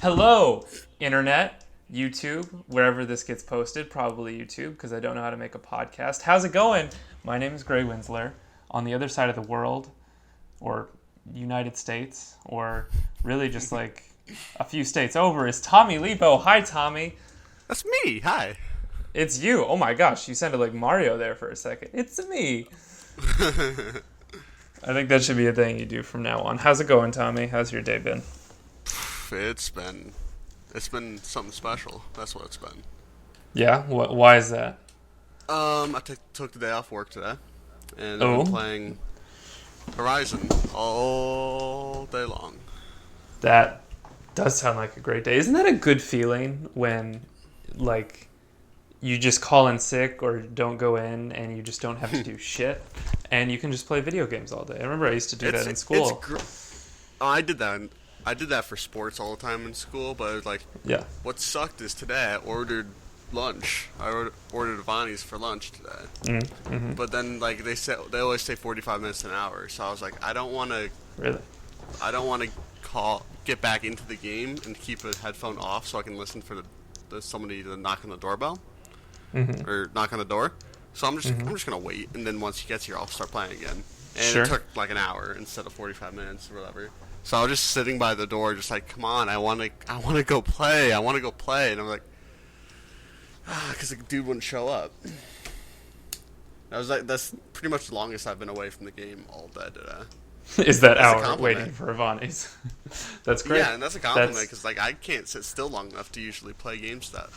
Hello, Internet, YouTube, wherever this gets posted, probably YouTube, because I don't know how to make a podcast. How's it going? My name is Gray Winsler. On the other side of the world, or United States, or really just like a few states over, is Tommy Lebo. Hi, Tommy. That's me. Hi. It's you. Oh my gosh, you sounded like Mario there for a second. It's me. I think that should be a thing you do from now on. How's it going, Tommy? How's your day been? it's been it's been something special. That's what it's been. Yeah? Why is that? I took the day off work today, and I've been Oh, playing Horizon all day long. that does sound like a great day. Isn't that a good feeling when, like, you just call in sick or don't go in and you just don't have to do shit and you can just play video games all day? I remember I used to do that in It's school. oh, I did that. I did that for sports all the time in school. But it was like, Yeah. what sucked is today I ordered lunch. I ordered Vani's for lunch today. Mm-hmm. But then like they always say 45 minutes to an hour. So I was like, Really? I don't want to get back into the game and keep a headphone off so I can listen for the somebody to knock on the doorbell Mm-hmm. or knock on the door. So Mm-hmm. I'm just gonna wait, and then once he gets here, I'll start playing again. And it Sure. took like an hour instead of 45 minutes or whatever. So I was just sitting by the door, just like, come on, I want to go play, I want to go play, and I'm like, because the dude wouldn't show up. That's pretty much the longest I've been away from the game all day today. Is that That's a hour waiting compliment. for Ivani's? That's great. Yeah, and that's a compliment That's because like I can't sit still long enough to usually play games that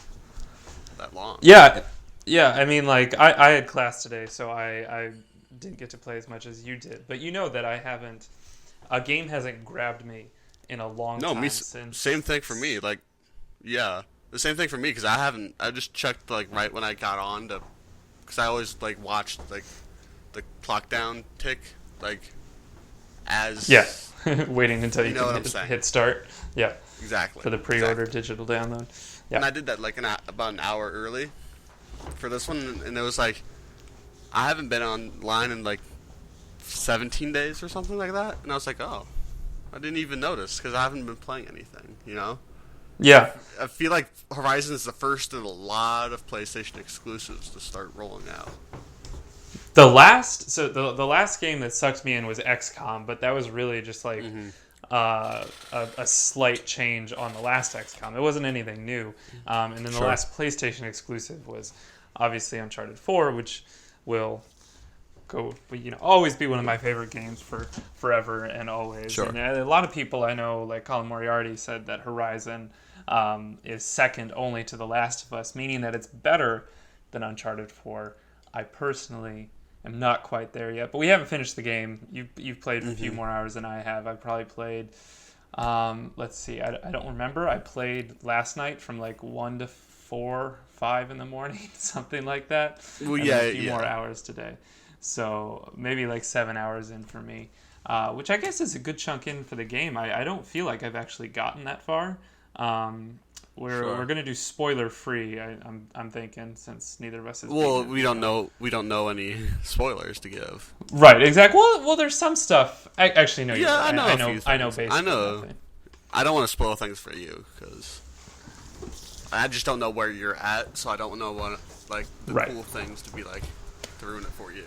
long. yeah, yeah. I mean, like I had class today, so I didn't get to play as much as you did. But you know that I haven't. A game hasn't grabbed me in a long No, time same thing for since. me. Like, yeah, the same thing for me because I haven't. I just checked like right when I got on to, because I always like watched like the clock down tick like Yeah, as waiting until you you know can what I'm saying. hit start. Yeah, Exactly, for the pre-order exactly. digital download. And Yeah. I did that like about an hour early for this one, and it was like I haven't been online in like 17 days or something like that, and I was like, oh, I didn't even notice because I haven't been playing anything, you know. Yeah. I feel like Horizon is the first in a lot of PlayStation exclusives to start rolling out. The last game that sucked me in was XCOM, but that was really just like Mm-hmm. a slight change on the last XCOM. It wasn't anything new. And then the Sure. last PlayStation exclusive was obviously Uncharted 4, which will always be one of my favorite games for forever and always. Sure. And a lot of people I know, like Colin Moriarty, said that Horizon is second only to The Last of Us, meaning that it's better than Uncharted 4. I personally am not quite there yet, but we haven't finished the game. You've played a few Mm-hmm. more hours than I have. I've probably played. Let's see. I don't remember. I played last night from like 1 to 4, 5 in the morning, something like that, Well, and then a yeah, few more yeah. hours today. So maybe like 7 hours in for me, which I guess is a good chunk in for the game. I don't feel like I've actually gotten that far. Um, we're Sure. gonna do spoiler free. I'm thinking, since neither of us has beaten Well, it. You know. we don't know any spoilers to give. Right. Exactly. Well, there's some stuff. Actually, no, you're Yeah, I right. know I a know. few I know things. I basically know. nothing. I don't want to spoil things for you because I just don't know where you're at, so I don't know what like the Right. cool things to be like to ruin it for you.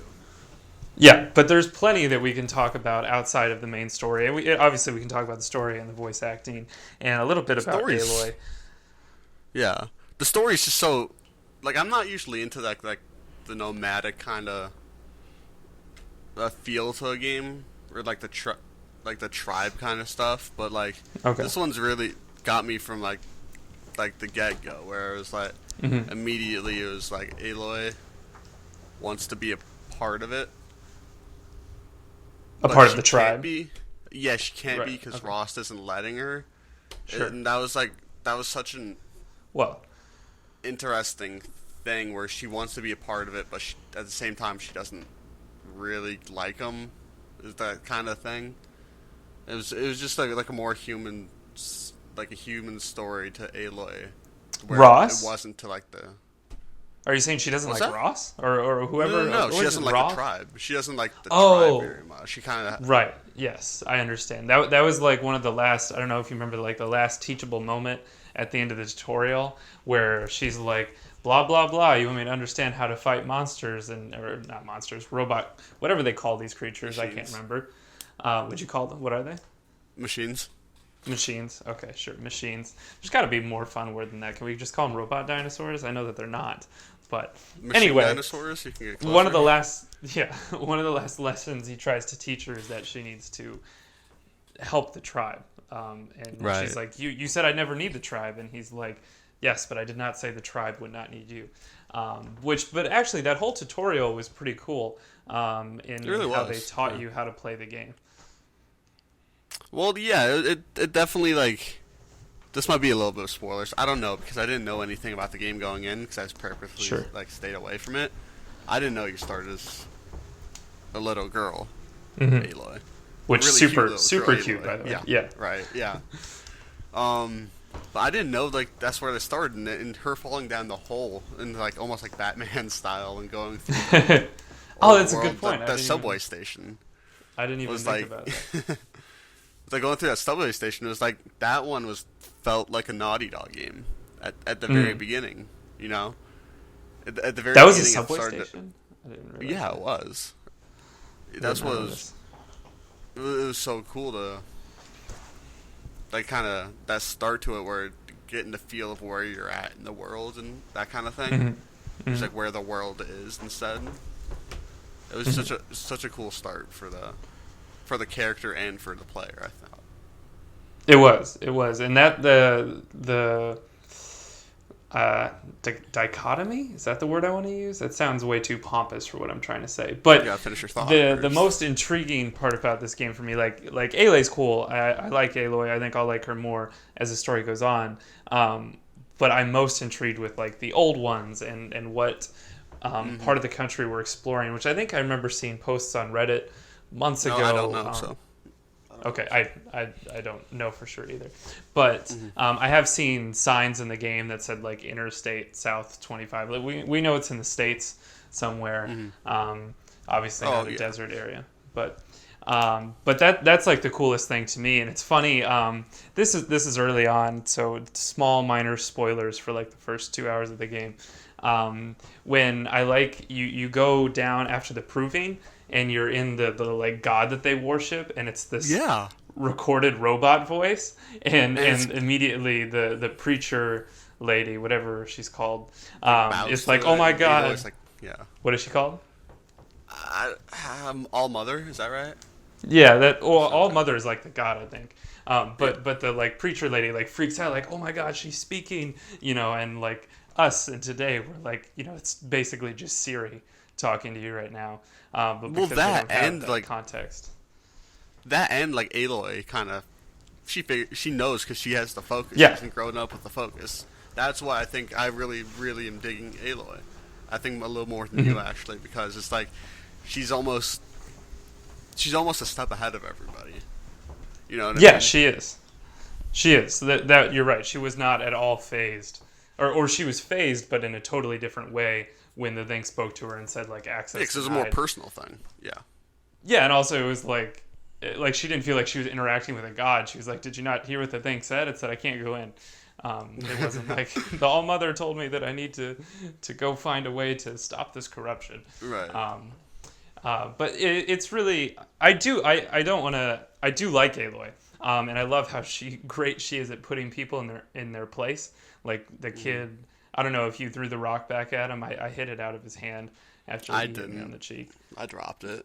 Yeah, but there's plenty that we can talk about outside of the main story. And obviously we can talk about the story and the voice acting and a little bit about Stories. Aloy. Yeah, the story's just so like I'm not usually into like the nomadic kind of feel to a game or like like the tribe kind of stuff, but like Okay. this one's really got me from like the get go, where it was like Hmm. immediately it was like Aloy wants to be a part of it, A but part of she the can't tribe. be. Yeah, she can't be Right. because Okay. Rost isn't letting her, Sure. and that was such an Well, interesting thing where she wants to be a part of it, but at the same time she doesn't really like him. Is that kind of thing? It was just like a more human, like a human story to Aloy, where it Ross. wasn't to like the Are you saying she doesn't What's like that? Ross or No, whoever? no, no. Or She is doesn't it like the Ross? tribe. She doesn't like the tribe Oh, very much. She kind of. right. Yes, I understand. That was like one of the last. I don't know if you remember, like the last teachable moment at the end of the tutorial where she's like, blah blah blah. You want me to understand how to fight monsters or not monsters, robot, whatever they call these creatures. I can't Machines. remember. Would you call them? What are they? Machines. Machines. Okay, sure. Machines. There's got to be more fun word than that. Can we just call them robot dinosaurs? I know that they're not. But Machine anyway, dinosaurs. You can get closer. one of the last one of the last lessons he tries to teach her is that she needs to help the tribe. And Right. she's like, you said I never need the tribe, and he's like, yes, but I did not say the tribe would not need you. But actually, that whole tutorial was pretty cool. In It really how they was. taught Yeah. you how to play the game. Well, yeah, it definitely like. This might be a little bit of spoilers. I don't know because I didn't know anything about the game going in because I just purposely Sure. like stayed away from it. I didn't know you started as a little girl, Mhm. Aloy. Which Really super little super girl, cute, Aloy. by the way. Yeah. Yeah. Right. Yeah. But I didn't know like that's where they started and her falling down the hole and like almost like Batman style and going through Oh, all that's the a world. good point. That subway station I didn't even was think like about that. like going through that subway station. It was like that one felt like a Naughty Dog game at the Hmm. very beginning. You know, at the very That was a beginning, subway it started. station? I didn't realize Yeah, that. it was. I That's didn't what know was. this. It was so cool to like kind of that start to it where getting the feel of where you're at in the world and that kind of thing. Mhm. Just Mhm. like where the world is instead. It was such a cool start for the character and for the player. I thought. It was, and that the dichotomy, is that the word I want to use? That sounds way too pompous for what I'm trying to say. But You gotta finish your thought. the first. most intriguing part about this game for me, like Aloy's cool. I like Aloy. I think I'll like her more as the story goes on. But I'm most intrigued with like the old ones and what part of the country we're exploring, which I think I remember seeing posts on Reddit months No, ago. I don't know. So. Okay, I don't know for sure either, but I have seen signs in the game that said like Interstate South 25. Like we know it's in the States somewhere. Obviously not a yeah. desert area, but that's like the coolest thing to me. And it's funny. This is early on, so small minor spoilers for like the first 2 hours of the game. When I like you go down after the proving and you're in the like god that they worship and it's this Yeah. recorded robot voice and it's- immediately the preacher lady, whatever she's called, Bows it's to like, it, oh my and god, Aloy's like, yeah. what is she called? All Mother, is that right? Yeah, that all mother is like the god, I think. But the like preacher lady like freaks out like, oh my god, she's speaking, and like us and today we're like, it's basically just Siri talking to you right now. But Well, because we that don't have and, that like- context. That and like Aloy kind of she knows because she has the focus. Yeah. She's grown up with the focus. That's why I think I really, really am digging Aloy. I think a little more than you actually because it's like she's almost a step ahead of everybody. You know what I Yeah, mean? she is. She is. That you're right. She was not at all phased, or she was phased, but in a totally different way when the thing spoke to her and said like access. Yeah, 'cause it's a more denied. personal thing. Yeah. Yeah, and also it was like she didn't feel like she was interacting with a god. She was like, "Did you not hear what the thing said? It said I can't go in." It wasn't like the All Mother told me that I need to go find a way to stop this corruption. Right. But it's really I do like Aloy, and I love how great she is at putting people in their place. Like the kid, I don't know if you threw the rock back at him. I hit it out of his hand after I he hit me didn't. on the cheek. I dropped it.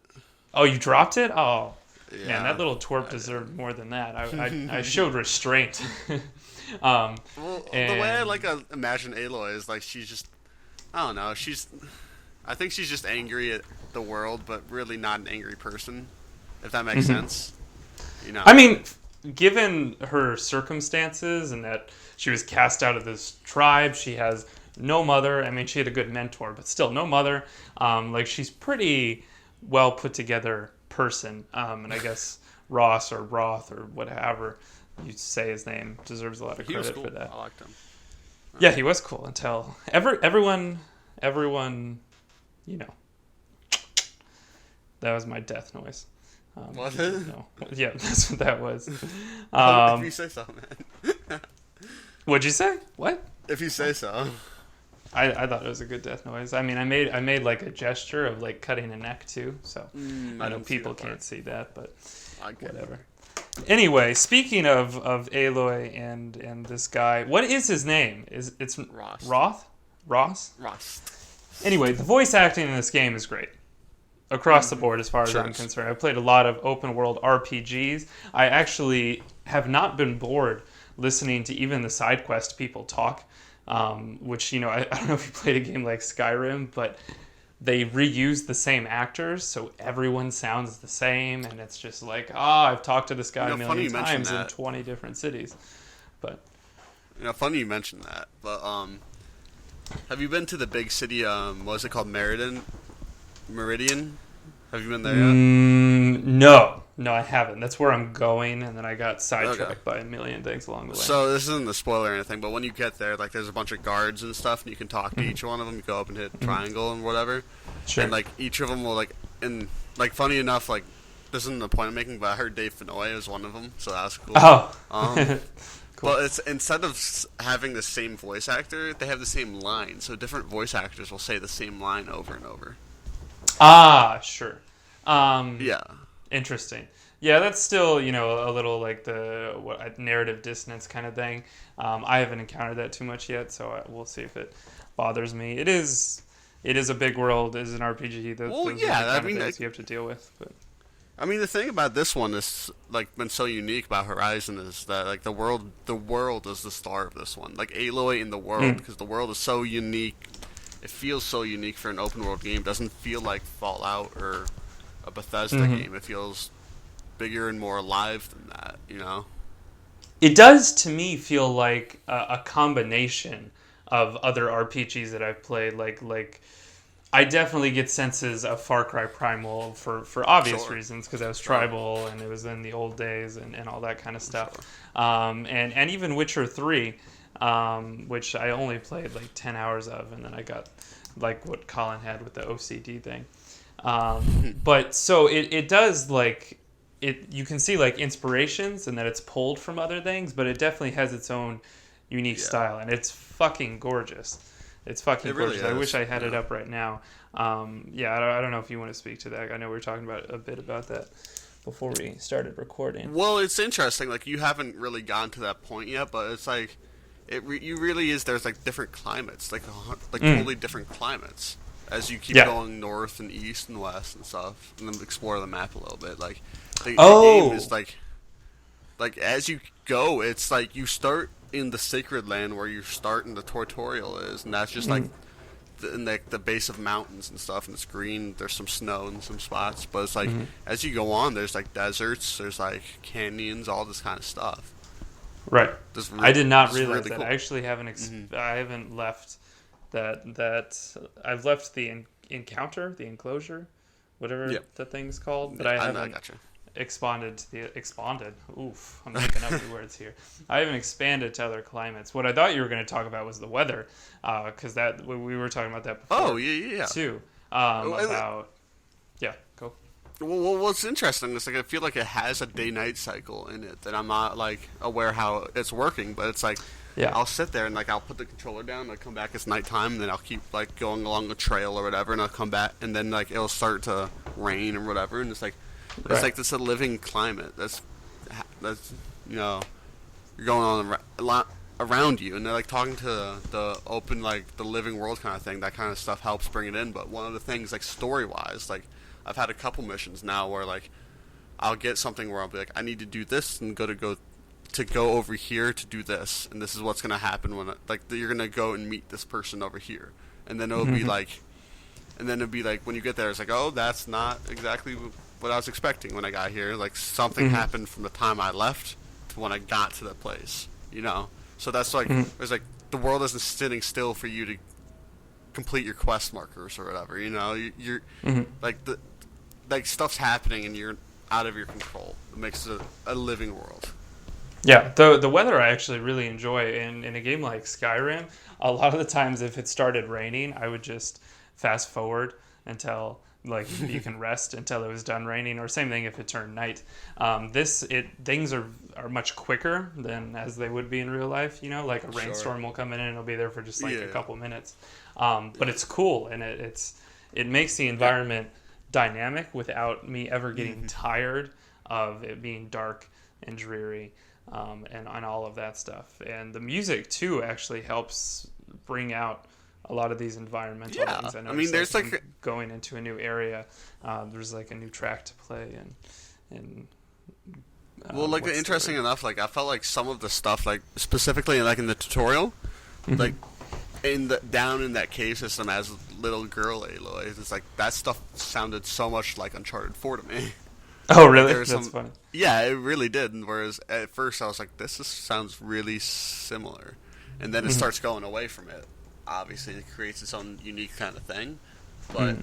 Oh, you dropped it? Oh. Yeah. Man, that little twerp deserved more than that. I showed restraint. Um, Well, the way I like imagine Aloy is like she's just, I don't know. I think she's just angry at the world, but really not an angry person. If that makes sense. I mean, given her circumstances and that she was cast out of this tribe, she has no mother. I mean, she had a good mentor, but still no mother. Like she's pretty well put together person. And I guess Ross or Roth or whatever you say his name deserves a lot of He was credit cool. for that. I liked him. Yeah, he was cool until everyone everyone, you know, that was my death noise. Was it? No. Yeah, that's what that was. If you say so, man. What'd you say? What? If you say so. I thought it was a good death noise. I mean, I made like a gesture of like cutting a neck too. So I know people can't see that, but whatever. Anyway, speaking of Aloy and this guy, what is his name? It's Ross. Ross? Ross. Anyway, the voice acting in this game is great. Across the board, as far as I'm concerned. I've played a lot of open world RPGs. I actually have not been bored listening to even the side quest people talk, which, you know, I don't know if you played a game like Skyrim, but they reuse the same actors, so everyone sounds the same, and it's just like, I've talked to this guy a million times in 20 different cities. But funny you mentioned that. But have you been to the big city? What is it called? Meridian? Have you been there yet? No, I haven't. That's where I'm going, and then I got sidetracked by a million things along the way. So this isn't a spoiler or anything, but when you get there, like, there's a bunch of guards and stuff, and you can talk to each one of them. You go up and hit triangle and whatever. Sure. And like each of them will funny enough, like, this isn't the point I'm making, but I heard Dave Fennoy is one of them, so that's cool. Oh. Cool. But it's instead of having the same voice actor, they have the same line. So different voice actors will say the same line over and over. Sure. Yeah. Interesting. Yeah, that's still, you know, a little like the narrative dissonance kind of thing. I haven't encountered that too much yet, so we'll see if it bothers me. It is a big world. It is an RPG. Those are the kind of things you have to deal with. But I mean, the thing about this one is like been so unique about Horizon is that like the world is the star of this one. Like Aloy in the world, because the world is so unique. It feels so unique for an open world game. It doesn't feel like Fallout or a Bethesda game. It feels bigger and more alive than that, you know? It does, to me, feel like a combination of other RPGs that I've played. Like I definitely get senses of Far Cry Primal for obvious reasons, because I was tribal and it was in the old days and all that kind of stuff. And even Witcher 3, which I only played like 10 hours of, and then I got like what Colin had with the OCD thing. But so it does like... you can see like inspirations and that it's pulled from other things, but it definitely has its own unique style, and it's fucking gorgeous. It's fucking gorgeous. Really I wish I had it up right now. I don't know if you want to speak to that. I know we were talking about a bit about that before we started recording. Well, it's interesting. Like, you haven't really gotten to that point yet, but it's like you really is. There's like different climates, like totally different climates as you keep going north and east and west and stuff, and then explore the map a little bit. Like the game is like as you go, it's like you start in the Sacred Land where you start and the tutorial is, and that's just like in the base of mountains and stuff, and it's green. There's some snow in some spots, but it's like as you go on, there's like deserts, there's like canyons, all this kind of stuff. Right. I did not realize really that. cool. I actually haven't. I haven't left that. I've left the encounter, the enclosure, whatever the thing's called, but I haven't expanded. Oof, I'm making up new words here. I haven't expanded to other climates. What I thought you were going to talk about was the weather, because that we were talking about that before. Oh yeah. Too. Go. Well, what's interesting is like I feel like it has a day-night cycle in it that I'm not like aware how it's working, but it's like I'll sit there and like I'll put the controller down, and I'll come back, it's nighttime, and then I'll keep like going along the trail or whatever, and I'll come back, and then like it'll start to rain or whatever, and it's like like this a living climate that's you know, you're going on a lot around you, and they're like talking to the open, like the living world kind of thing. That kind of stuff helps bring it in. But one of the things, like story-wise, like I've had a couple missions now where like I'll get something where I'll be like, I need to do this and go over here to do this, and this is what's gonna happen when you're gonna go and meet this person over here, and then it'll be like, when you get there, it's like, oh, that's not exactly what I was expecting when I got here. Like something happened from the time I left to when I got to the place, you know. So that's like there's like the world isn't sitting still for you to complete your quest markers or whatever, you know. You're like stuff's happening and you're out of your control. It makes it a living world. Yeah, the weather I actually really enjoy. In a game like Skyrim, a lot of the times if it started raining, I would just fast forward until like you can rest until it was done raining, or same thing if it turned night. This it things are much quicker than as they would be in real life. You know, like a Sure. rainstorm will come in and it'll be there for just like a Yeah. couple minutes. But Yeah. it's cool and it makes the Yeah. environment dynamic without me ever getting Hmm. tired of it being dark and dreary, and all of that stuff. And the music too actually helps bring out a lot of these environmental Yeah. things. I I mean, noticed like there's if I'm like going into a new area, there's like a new track to play, and well, like what's the interesting word? enough, like I felt like some of the stuff, like specifically like in the tutorial, Mhm. like in the down in that cave system as little girl Aloy, it's like that stuff sounded so much like Uncharted 4 to me. Oh, Like really? there was That's some, funny. yeah, it really did. And whereas at first I was like, sounds really similar, and then it Mhm. starts going away from it. Obviously, it creates its own unique kind of thing, but Mhm.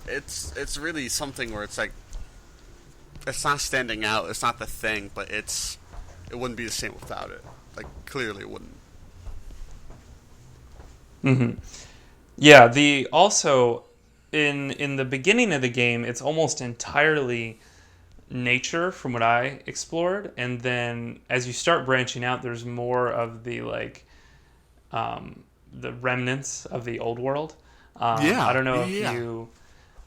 it's really something where it's like it's not standing out. It's not the thing, but it wouldn't be the same without it. Like clearly, it wouldn't. Mhm. Yeah. The also in the beginning of the game, it's almost entirely nature from what I explored, and then as you start branching out, there's more of the like the remnants of the old world. I Yeah, don't know if yeah. you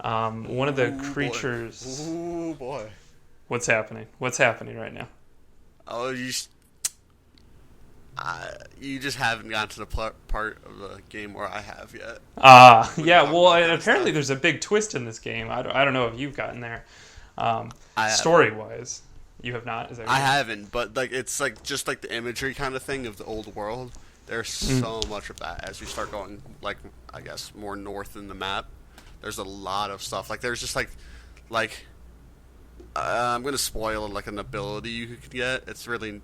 one of the Ooh boy, creatures. ooh boy. What's happening? What's happening right now? Oh, you just haven't gotten to the part of the game where I have yet. When you Yeah. talk Well, about and that apparently stuff, there's a big twist in this game. I don't know if you've gotten there. I haven't. Story wise, you have not. Is that what I you're saying? haven't, but like it's like just like the imagery kind of thing of the old world. There's Mm. so much of that as you start going like I guess more north in the map. There's a lot of stuff. Like there's just like I'm gonna spoil like an ability you can get. It's really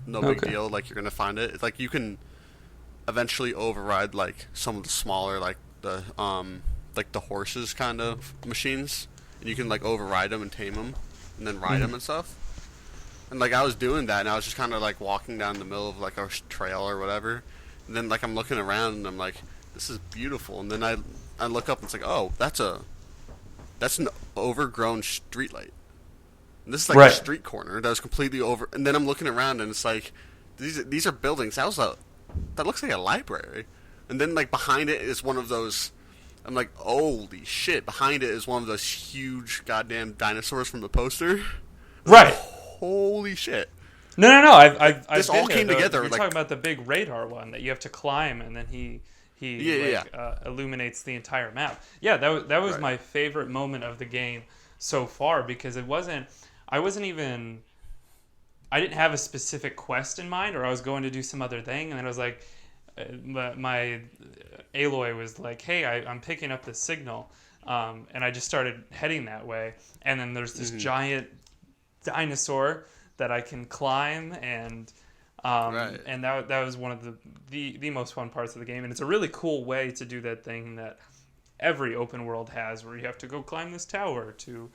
no big Okay. deal. Like you're gonna find it. It's like you can eventually override like some of the smaller like the horses kind of machines, and you can like override them and tame them, and then ride Mm. them and stuff. And like I was doing that, and I was just kind of like walking down the middle of like a trail or whatever, and then like I'm looking around and I'm like, this is beautiful. And then I look up and it's like, oh, that's an overgrown streetlight. And this is like a Right. street corner that was completely over. And then I'm looking around and it's like, these are buildings. That looks like a library. And then like behind it is one of those. I'm like, holy shit! Behind it is one of those huge goddamn dinosaurs from the poster. I was like, Right. holy shit! No, no, no. Like I've this all been there. came together. You're talking Like, about the big radar one that you have to climb, and then he yeah, yeah, yeah. like illuminates the entire map. Yeah, that was Right. my favorite moment of the game so far because it wasn't. I wasn't even. I didn't have a specific quest in mind, or I was going to do some other thing, and then I was like, my Aloy was like, "Hey, I'm picking up this signal," and I just started heading that way. And then there's this Hmm. giant dinosaur that I can climb, Right. and that was one of the most fun parts of the game. And it's a really cool way to do that thing that every open world has, where you have to go climb this tower to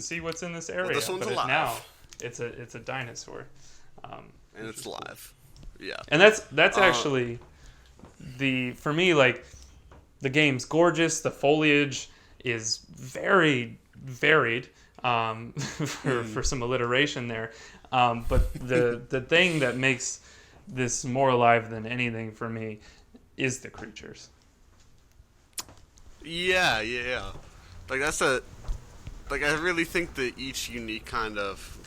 see what's in this Well, this area. one's But now alive, it's a dinosaur, and which it's is cool. alive. Yeah. And that's Uh. actually the for me like the game's gorgeous. The foliage is very varied, Mm. for some alliteration there. But the thing that makes this more alive than anything for me is the creatures. Yeah, yeah, yeah. Like that's a like I really think that each unique kind of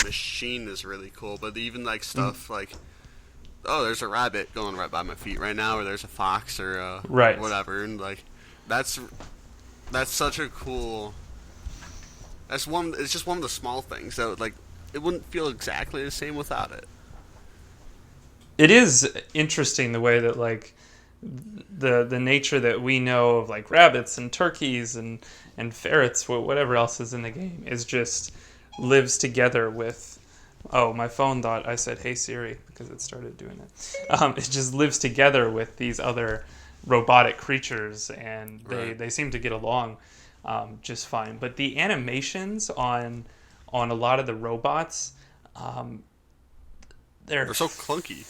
machine is really cool. But even like Mm. stuff like oh, there's a rabbit going right by my feet right now, or there's a fox or Right. whatever, and like that's that's such a cool. That's one. It's just one of the small things that like it wouldn't feel exactly the same without it. It is interesting the way that like the nature that we know of like rabbits and turkeys and ferrets, whatever else is in the game, is just lives together with. Oh, my phone thought I said "Hey Siri" because it started doing it. It just lives together with these other robotic creatures, and Right. they seem to get along just fine. But the animations on a lot of the robots, they're They're so clunky.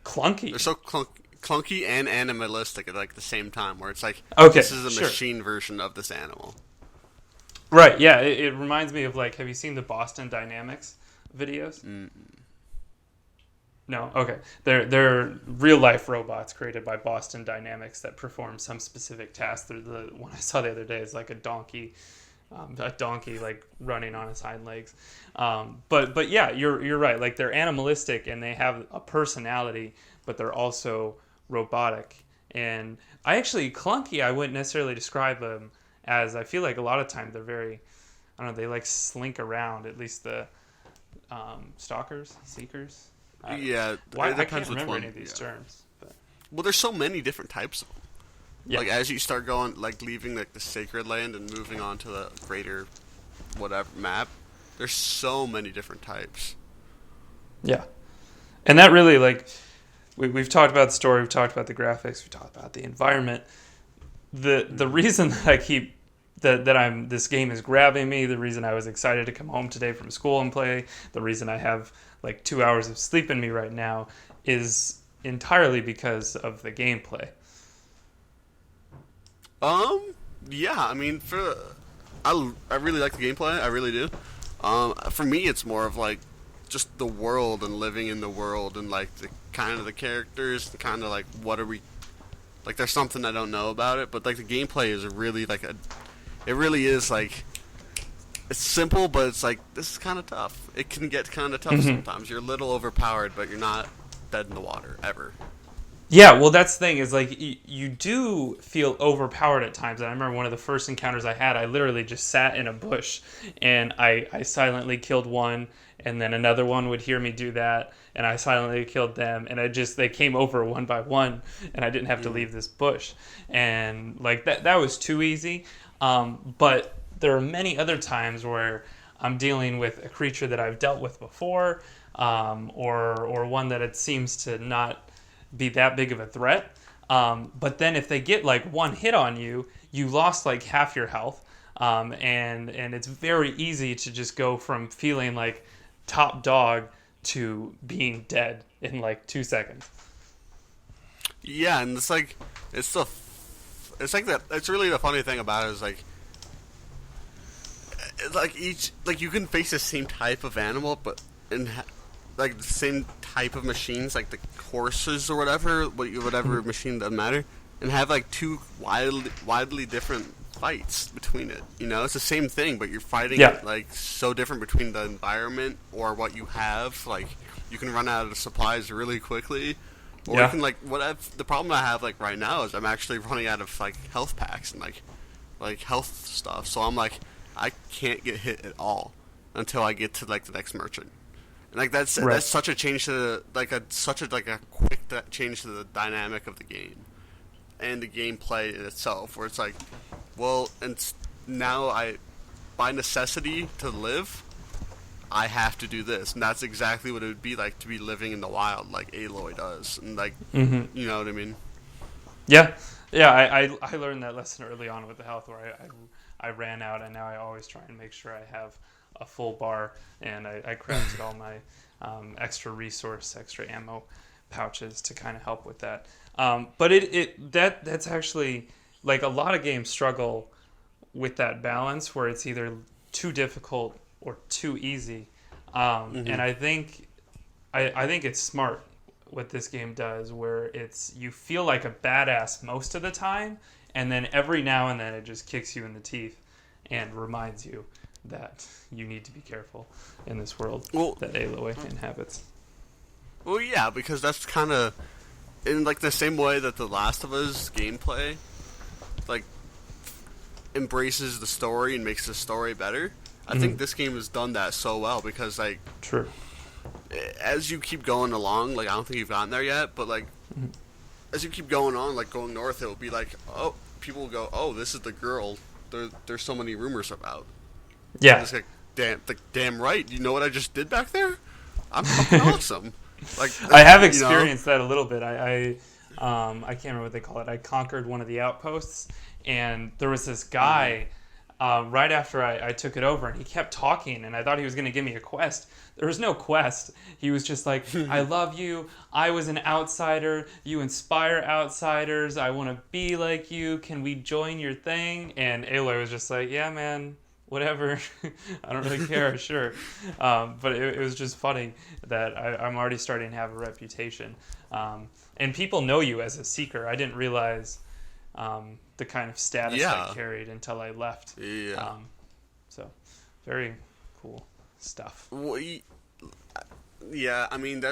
clunky. They're so clunky and animalistic at like the same time, where it's like Okay, this is a sure. machine version of this animal. Right, yeah, it reminds me of like, have you seen the Boston Dynamics videos? No, okay. They're real life robots created by Boston Dynamics that perform some specific task. The one I saw the other day is like a donkey like running on its hind legs. But yeah, you're right. Like they're animalistic and they have a personality, but they're also robotic. And clunky, I wouldn't necessarily describe them as. I feel like a lot of times they're very, I don't know, they like slink around. At least the seekers. Yeah, Why it I can't depends which remember one. any of these terms. But Well, there's so many different types of them. yeah, Like as you start going, like leaving like the sacred land and moving on to the greater, whatever map, there's so many different types. yeah, and that really like we've talked about the story, we've talked about the graphics, we've talked about the environment. The reason that I keep that I'm this game is grabbing me, the reason I was excited to come home today from school and play, the reason I have like 2 hours of sleep in me right now is entirely because of the gameplay. Yeah, I mean, I really like the gameplay, I really do. For me, it's more of like just the world and living in the world and like the kind of the characters, the kind of like what are we, like there's something I don't know about it, but like the gameplay is really like it really is like, it's simple, but it's like, this is kind of tough. It can get kind of tough sometimes. You're a little overpowered, but you're not dead in the water, ever. Yeah, well, that's the thing is like you do feel overpowered at times. And I remember one of the first encounters I had, I literally just sat in a bush and I silently killed one, and then another one would hear me do that, and I silently killed them, and they came over one by one, and I didn't have to leave this bush, and like that was too easy. But there are many other times where I'm dealing with a creature that I've dealt with before, or one that it seems to not be that big of a threat. But then if they get like one hit on you, you lost like half your health. And it's very easy to just go from feeling like top dog to being dead in like 2 seconds. Yeah, and it's like, it's like that. It's really the funny thing about it is like, it's like you can face the same type of animal, but like the same type of machines, like the horses or whatever machine, doesn't matter, and have like two widely different fights between it. You know, it's the same thing, but you're fighting like so different between the environment or what you have. Like you can run out of supplies really quickly, or you can like the problem I have like right now is I'm actually running out of like health packs and like health stuff. So I'm like, I can't get hit at all until I get to like the next merchant. And like that's such a change to such a quick change to the dynamic of the game and the gameplay in itself, where it's like, well, and now by necessity to live, I have to do this, and that's exactly what it would be like to be living in the wild, like Aloy does, and like you know what I mean? Yeah, yeah. I learned that lesson early on with the health, where I ran out, and now I always try and make sure I have a full bar, and I crafted all my extra ammo pouches to kind of help with that. But that's actually like a lot of games struggle with that balance where it's either too difficult or too easy. And I think it's smart what this game does, where you feel like a badass most of the time, and then every now and then it just kicks you in the teeth and reminds you that you need to be careful in this world that Aloy inhabits. Well, yeah, because that's kind of in like the same way that The Last of Us gameplay like embraces the story and makes the story better. I think this game has done that so well, because like True. As you keep going along, like I don't think you've gotten there yet, but like as you keep going on, like going north, it will be like, oh, people will go, oh, this is the girl there's so many rumors about. Yeah. It's like, damn right. You know what I just did back there? I'm fucking awesome. Like I have experienced that a little bit. I can't remember what they call it. I conquered one of the outposts, and there was this guy right after I took it over, and he kept talking, and I thought he was going to give me a quest. There was no quest. He was just like, I love you. I was an outsider. You inspire outsiders. I want to be like you. Can we join your thing? And Aloy was just like, yeah, man, whatever. I don't really care, sure. But it was just funny that I'm already starting to have a reputation. And people know you as a seeker. I didn't realize the kind of status Yeah. I carried until I left. Yeah. So, very cool stuff. Well, yeah, I mean,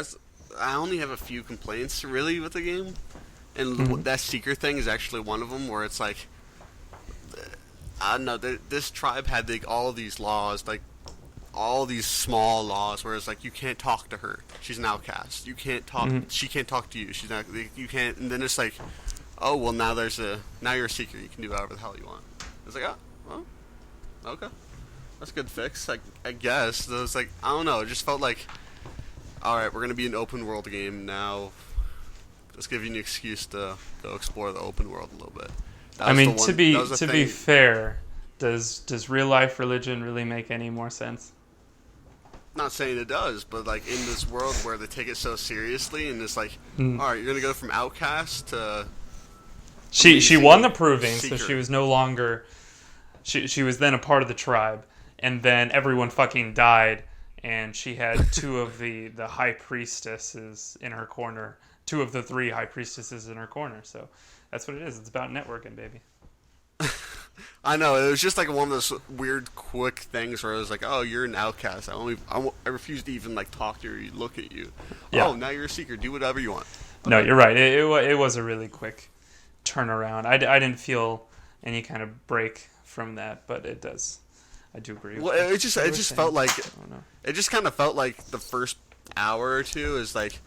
I only have a few complaints really with the game, and that seeker thing is actually one of them. Where it's like, I don't know, this tribe had like all these laws, like all these small laws, where it's like you can't talk to her, she's an outcast. You can't talk, she can't talk to you, she's not. You can't, and then it's like, oh well, now you're a seeker, you can do whatever the hell you want. It's like, oh, well, okay. That's a good fix, I guess. So it's like, I don't know, it just felt like, alright, we're going to be an open world game now. Let's give you an excuse to go explore the open world a little bit. I mean, to be fair, does real life religion really make any more sense? Not saying it does, but like in this world where they take it so seriously, and it's like, alright, you're going to go from outcast to... She won the proving, seeker. so she was no longer... She was then a part of the tribe. And then everyone fucking died, and she had two of the high priestesses in her corner. Two of the three high priestesses in her corner. So that's what it is. It's about networking, baby. I know, it was just like one of those weird, quick things where it was like, oh, you're an outcast. I refuse to even like talk to you, look at you. Yeah. Oh, now you're a seeker. Do whatever you want. Okay. No, you're right. It was a really quick turnaround. I didn't feel any kind of break from that, but it does. I do agree. Well, it just felt like it just kind of felt like the first hour or two is like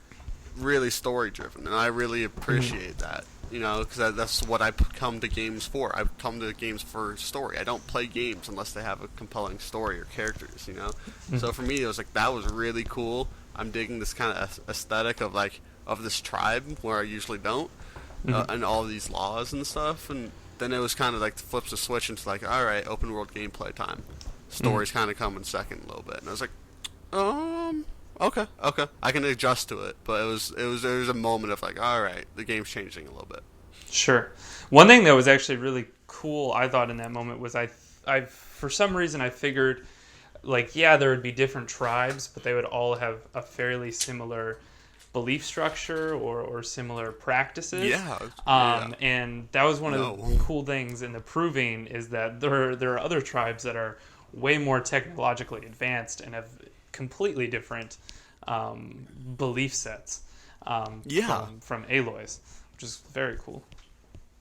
really story driven, and I really appreciate that. You know, because that's what I come to games for. I come to games for story. I don't play games unless they have a compelling story or characters. You know, so for me it was like that was really cool. I'm digging this kind of aesthetic of like of this tribe where I usually don't, and all these laws and stuff. And then it was kind of like flips the switch into like, all right, open world gameplay time. Stories kind of come in second a little bit, and I was like, okay, I can adjust to it. But there was a moment of like, all right, the game's changing a little bit. Sure. One thing that was actually really cool, I thought in that moment was I for some reason I figured, like, yeah, there would be different tribes, but they would all have a fairly similar belief structure or similar practices. Yeah. And that was one of the cool things in the proving is that there are other tribes that are way more technologically advanced and have completely different belief sets from Aloy's, which is very cool.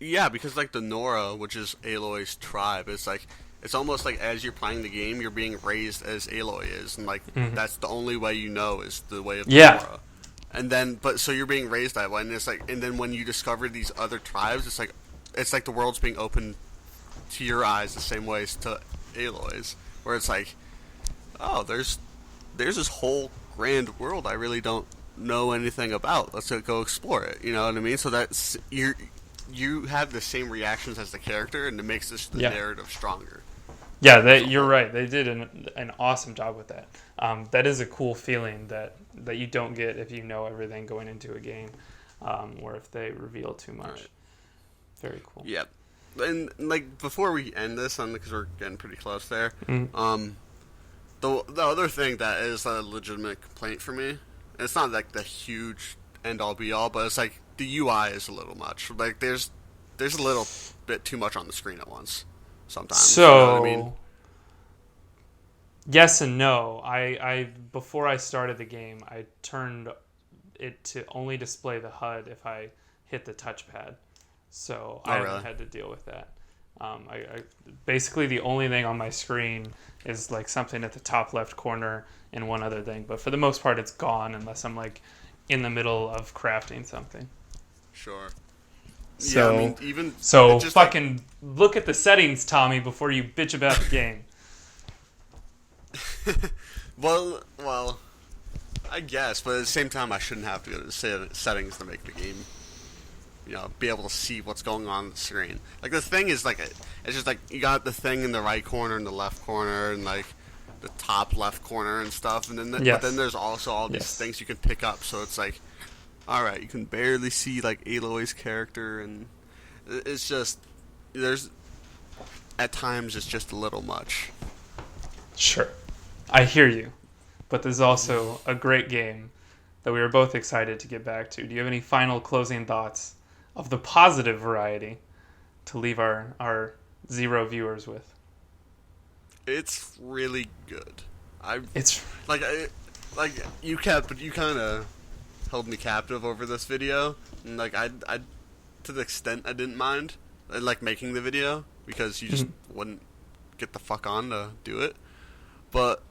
Yeah, because like the Nora, which is Aloy's tribe, it's like it's almost like as you're playing the game, you're being raised as Aloy is, and like that's the only way you know is the way of the Nora. And then, but so you're being raised that way, and it's like, and then when you discover these other tribes, it's like the world's being opened to your eyes the same way as to Aloy's, where it's like, oh, there's this whole grand world I really don't know anything about. Let's go explore it. You know what I mean? So that's you have the same reactions as the character, and it makes the narrative stronger. Yeah, you're right. They did an awesome job with that. That is a cool feeling that you don't get if you know everything going into a game, or if they reveal too much. Right. Very cool. Yeah. And like before we end this, because we're getting pretty close there, the other thing that is a legitimate complaint for me, and it's not like the huge end all be all, but it's like the UI is a little much. Like there's a little bit too much on the screen at once sometimes. So, you know what I mean? Yes and no. I before I started the game, I turned it to only display the HUD if I hit the touchpad. So I haven't had to deal with that. I basically the only thing on my screen is like something at the top left corner and one other thing, but for the most part it's gone unless I'm like in the middle of crafting something. Sure. So, yeah, I mean, even so fucking look at the settings, Tommy, before you bitch about the game. well, I guess, but at the same time, I shouldn't have to go to the settings to make the game be able to see what's going on the screen. Like the thing is like it's just like you got the thing in the right corner and the left corner and like the top left corner and stuff, and then but then Yes. there's also all these Yes. things you can pick up. So it's like, all right, you can barely see like Aloy's character, and it's just there's at times it's just a little much. Sure. I hear you. But this is also a great game that we were both excited to get back to. Do you have any final closing thoughts of the positive variety to leave our 0 viewers with? It's really good. I It's like you kind of held me captive over this video, and like I to the extent I didn't mind like making the video because you just wouldn't get the fuck on to do it, but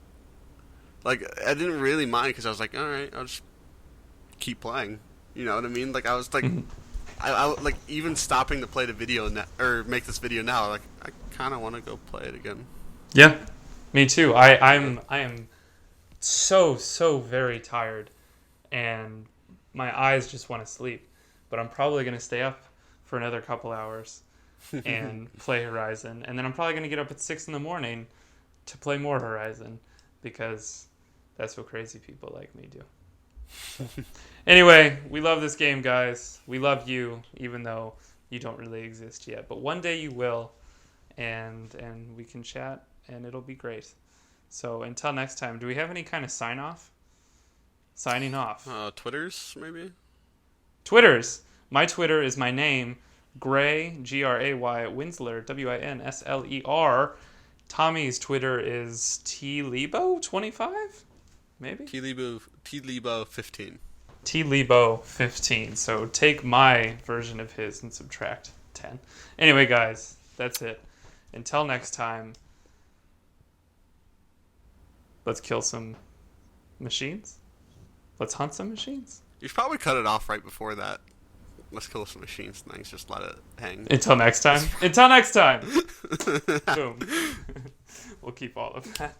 like I didn't really mind because I was like, all right, I'll just keep playing. You know what I mean? Like I was like, I like even stopping to play the video or make this video now. Like I kind of want to go play it again. Yeah, me too. I am so very tired, and my eyes just want to sleep. But I'm probably gonna stay up for another couple hours and play Horizon, and then I'm probably gonna get up at 6 in the morning to play more Horizon because that's what crazy people like me do. Anyway, we love this game, guys. We love you, even though you don't really exist yet. But one day you will, and we can chat, and it'll be great. So until next time, do we have any kind of sign off? Signing off. Twitters maybe. Twitters. My Twitter is my name, Gray, Gray, Winsler, Winsler. Tommy's Twitter is TLebo25, maybe? T-Lebo 15. TLebo15. So take my version of his and subtract 10. Anyway, guys, that's it. Until next time, let's kill some machines. Let's hunt some machines. You should probably cut it off right before that. Let's kill some machines things. Just let it hang. Until next time. Until next time. Boom. We'll keep all of that.